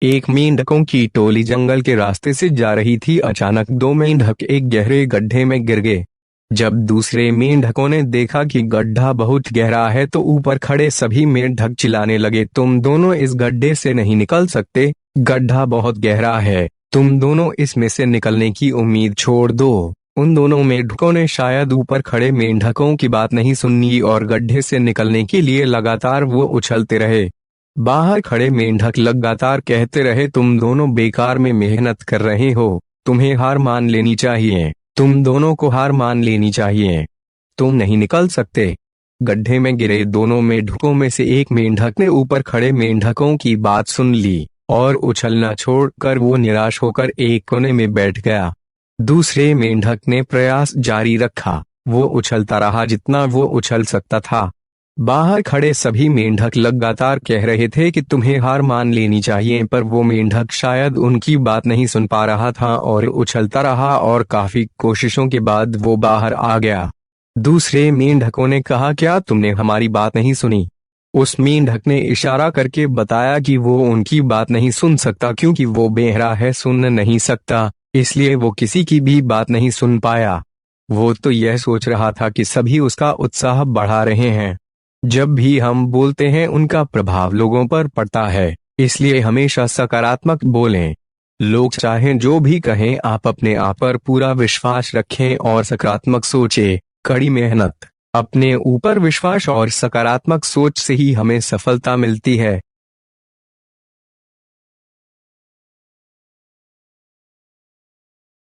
एक मेंढकों की टोली जंगल के रास्ते से जा रही थी। अचानक दो मेंढक एक गहरे गड्ढे में गिर गए। जब दूसरे मेंढकों ने देखा कि गड्ढा बहुत गहरा है तो ऊपर खड़े सभी मेंढक चिल्लाने लगे, तुम दोनों इस गड्ढे से नहीं निकल सकते, गड्ढा बहुत गहरा है, तुम दोनों इसमें से निकलने की उम्मीद छोड़ दो। उन दोनों मेंढकों ने शायद ऊपर खड़े मेंढकों की बात नहीं सुनी और गड्ढे से निकलने के लिए लगातार वो उछलते रहे। बाहर खड़े मेंढक लगातार कहते रहे, तुम दोनों बेकार में मेहनत कर रहे हो, तुम्हें हार मान लेनी चाहिए, तुम दोनों को हार मान लेनी चाहिए, तुम नहीं निकल सकते। गड्ढे में गिरे दोनों मेंढकों में से एक मेंढक ने ऊपर खड़े मेंढकों की बात सुन ली और उछलना छोड़कर वो निराश होकर एक कोने में बैठ गया। दूसरे मेंढक ने प्रयास जारी रखा, वो उछलता रहा जितना वो उछल सकता था। बाहर खड़े सभी मेंढक लगातार कह रहे थे कि तुम्हें हार मान लेनी चाहिए, पर वो मेंढक शायद उनकी बात नहीं सुन पा रहा था और उछलता रहा और काफी कोशिशों के बाद वो बाहर आ गया। दूसरे मेंढकों ने कहा, क्या तुमने हमारी बात नहीं सुनी? उस मेंढक ने इशारा करके बताया कि वो उनकी बात नहीं सुन सकता क्योंकि वो बहरा है, सुन नहीं सकता, इसलिए वो किसी की भी बात नहीं सुन पाया। वो तो यह सोच रहा था कि सभी उसका उत्साह बढ़ा रहे हैं। जब भी हम बोलते हैं उनका प्रभाव लोगों पर पड़ता है, इसलिए हमेशा सकारात्मक बोलें। लोग चाहें जो भी कहें, आप अपने आप पर पूरा विश्वास रखें और सकारात्मक सोचें। कड़ी मेहनत, अपने ऊपर विश्वास और सकारात्मक सोच से ही हमें सफलता मिलती है।